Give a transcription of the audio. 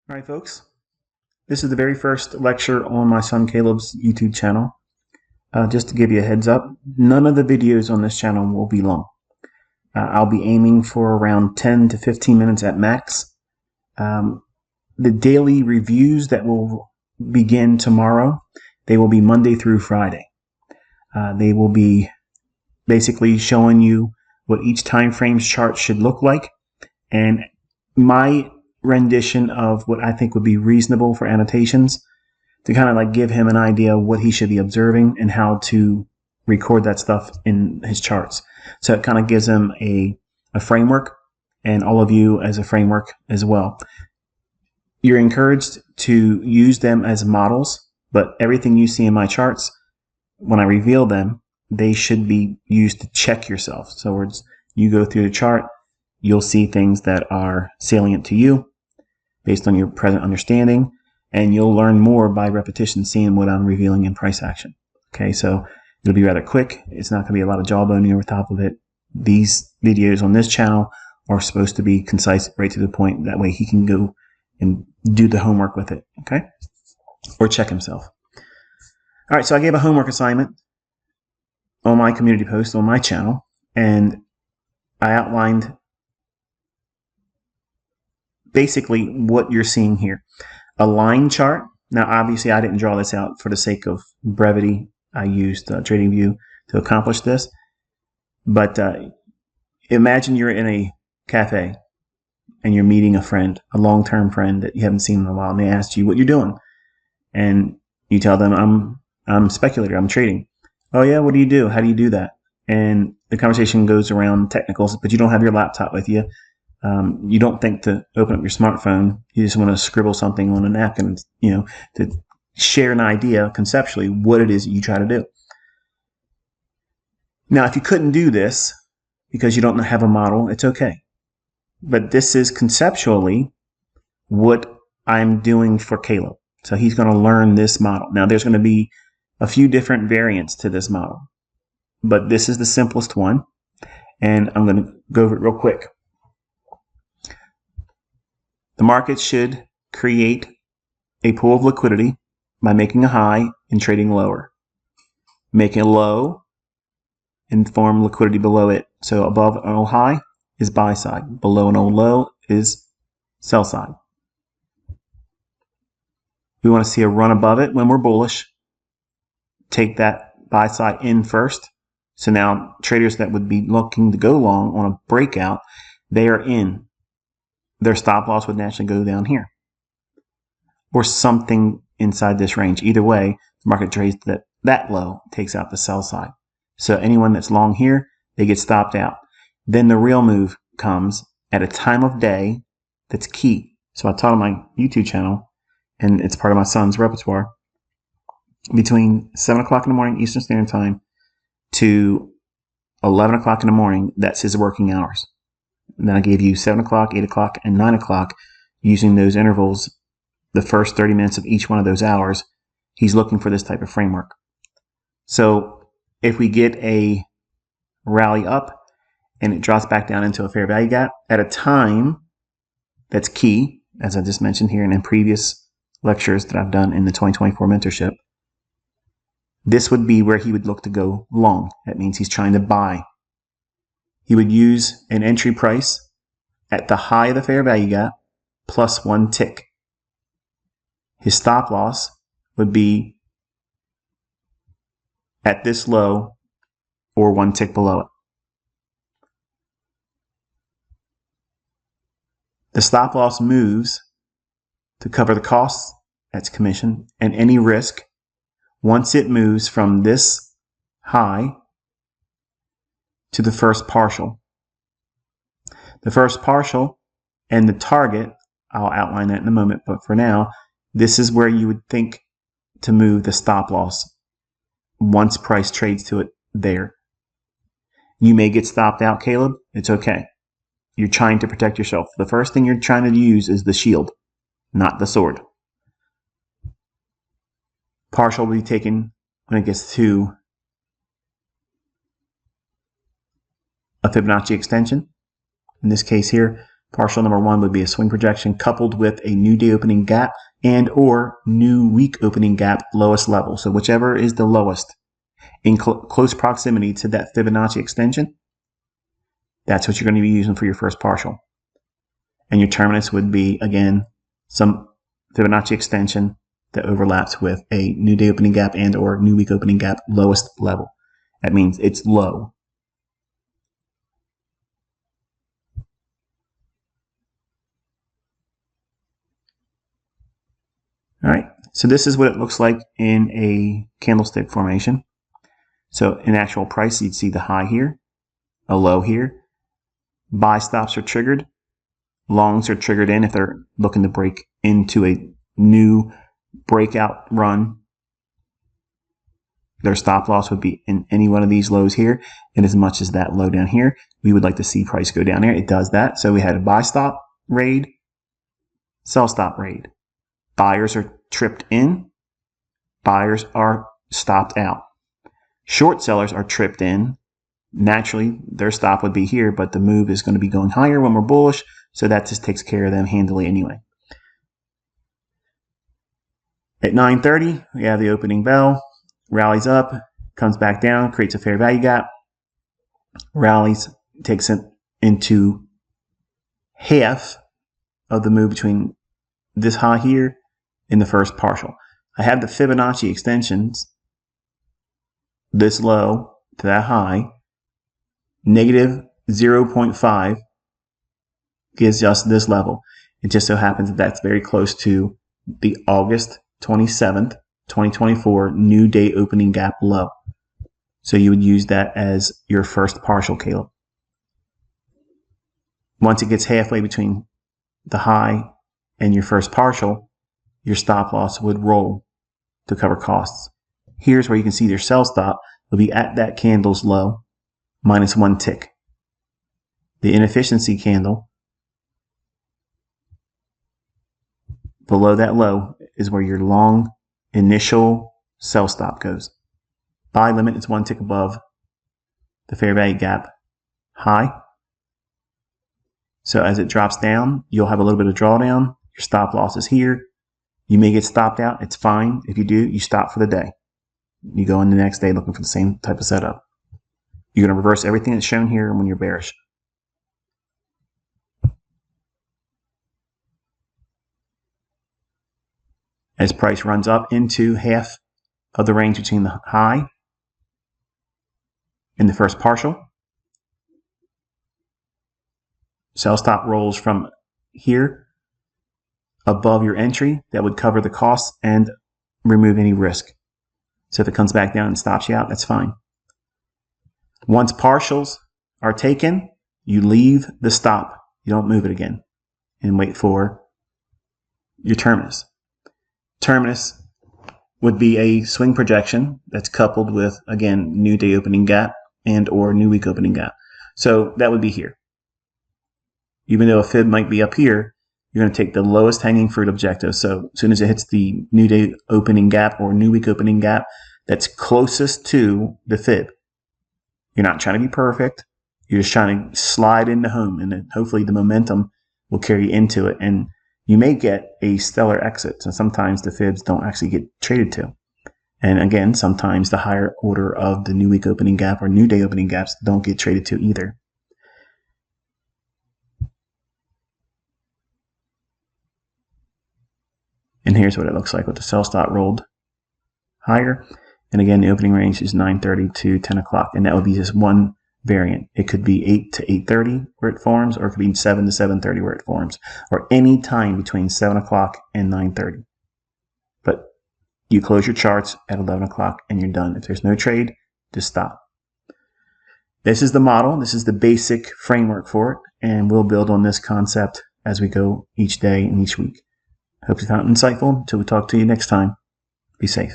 All right, folks. This is the very first lecture on my son Caleb's YouTube channel. Just to give you a heads up, none of the videos on this channel will be long. I'll be aiming for around 10 to 15 minutes at max. The daily reviews that will begin tomorrow, they will be Monday through Friday. They will be basically showing you what each time frame's chart should look like, and my rendition of what I think would be reasonable for annotations to kind of like give him an idea of what he should be observing and how to record that stuff in his charts. So it kind of gives him a framework, and all of you as a framework as well. You're encouraged to use them as models, but everything you see in my charts, when I reveal them, they should be used to check yourself. So in other words, you go through the chart, you'll see things that are salient to you based on your present understanding, and you'll learn more by repetition, seeing what I'm revealing in price action. Okay, so it'll be rather quick. It's not going to be a lot of jawboning over top of it. These videos on this channel are supposed to be concise, right to the point. That way he can go and do the homework with it, okay? Or check himself. All right, so I gave a homework assignment on my community post on my channel, and I outlined basically what you're seeing here. A line chart. Now, obviously, I didn't draw this out for the sake of brevity. I used TradingView to accomplish this. But imagine you're in a cafe and you're meeting a friend, a long-term friend that you haven't seen in a while, and they ask you what you're doing. And you tell them, I'm a speculator, I'm trading. Oh yeah, what do you do? How do you do that? And the conversation goes around technicals, but you don't have your laptop with you. You don't think to open up your smartphone. You just want to scribble something on a napkin, to share an idea conceptually what it is that you try to do. Now, if you couldn't do this because you don't have a model, it's okay. But this is conceptually what I'm doing for Caleb. So he's going to learn this model. Now, there's going to be a few different variants to this model, but this is the simplest one, and I'm going to go over it real quick. The market should create a pool of liquidity by making a high and trading lower. Make a low and form liquidity below it. So above an old high is buy side. Below an old low is sell side. We want to see a run above it when we're bullish. Take that buy side in first. So now traders that would be looking to go long on a breakout, they are in. Their stop loss would naturally go down here or something inside this range. Either way, the market trades that low, takes out the sell side. So anyone that's long here, they get stopped out. Then the real move comes at a time of day that's key. So I taught on my YouTube channel, and it's part of my son's repertoire, between 7 o'clock in the morning Eastern Standard Time to 11 o'clock in the morning. That's his working hours. And then I gave you 7 o'clock, 8 o'clock, and 9 o'clock. Using those intervals, the first 30 minutes of each one of those hours, he's looking for this type of framework. So if we get a rally up and it drops back down into a fair value gap at a time that's key, as I just mentioned here and in previous lectures that I've done in the 2024 mentorship, this would be where he would look to go long. That means he's trying to buy. He would use an entry price at the high of the fair value gap plus 1 tick. His stop loss would be at this low or 1 tick below it. The stop loss moves to cover the costs, that's commission, and any risk once it moves from this high to the first partial. The first partial and the target, I'll outline that in a moment, but for now, this is where you would think to move the stop loss once price trades to it there. You may get stopped out, Caleb. It's okay. You're trying to protect yourself. The first thing you're trying to use is the shield, not the sword. Partial will be taken when it gets to a Fibonacci extension. In this case here, Partial number 1 would be a swing projection coupled with a new day opening gap and or new week opening gap lowest level. So whichever is the lowest in close proximity to that Fibonacci extension, that's what you're going to be using for your first partial. And your terminus would be, again, some Fibonacci extension that overlaps with a new day opening gap and or new week opening gap lowest level. That means it's low. All right, so this is what it looks like in a candlestick formation. So in actual price, you'd see the high here, a low here. Buy stops are triggered. Longs are triggered in if they're looking to break into a new breakout run. Their stop loss would be in any one of these lows here. And as much as that low down here, we would like to see price go down there. It does that. So we had a buy stop raid, sell stop raid. Buyers are tripped in. Buyers are stopped out. Short sellers are tripped in. Naturally, their stop would be here, but the move is going to be going higher when we're bullish. So that just takes care of them handily anyway. At 9:30, we have the opening bell. Rallies up, comes back down, creates a fair value gap. Rallies, takes it into half of the move between this high here and the first partial. I have the Fibonacci extensions this low to that high. Negative 0.5 gives us this level. It just so happens that that's very close to the August 27th, 2024 new day opening gap low. So you would use that as your first partial, Caleb. Once it gets halfway between the high and your first partial, your stop loss would roll to cover costs. Here's where you can see your sell stop will be at that candle's low, minus 1 tick. The inefficiency candle below that low is where your long initial sell stop goes. Buy limit is 1 tick above the fair value gap high. So as it drops down, you'll have a little bit of drawdown. Your stop loss is here. You may get stopped out. It's fine. If you do, you stop for the day. You go in the next day looking for the same type of setup. You're going to reverse everything that's shown here when you're bearish. As price runs up into half of the range between the high and the first partial, sell stop rolls from here above your entry. That would cover the costs and remove any risk. So if it comes back down and stops you out, that's fine. Once partials are taken, you leave the stop. You don't move it again and wait for your terminus. Terminus would be a swing projection that's coupled with, again, new day opening gap and or new week opening gap. So that would be here. Even though a fib might be up here, you're going to take the lowest hanging fruit objective. So as soon as it hits the new day opening gap or new week opening gap that's closest to the fib. You're not trying to be perfect. You're just trying to slide into home, and then hopefully the momentum will carry you into it. And you may get a stellar exit. So sometimes the fibs don't actually get traded to. And again, sometimes the higher order of the new week opening gap or new day opening gaps don't get traded to either. And here's what it looks like with the sell stop rolled higher. And again, the opening range is 9:30 to 10 o'clock. And that would be just one variant. It could be 8 to 8:30 where it forms, or it could be 7 to 7:30 where it forms, or any time between 7 o'clock and 9:30. But you close your charts at 11 o'clock and you're done. If there's no trade, just stop. This is the model. This is the basic framework for it. And we'll build on this concept as we go each day and each week. Hope you found it insightful. Until we talk to you next time, be safe.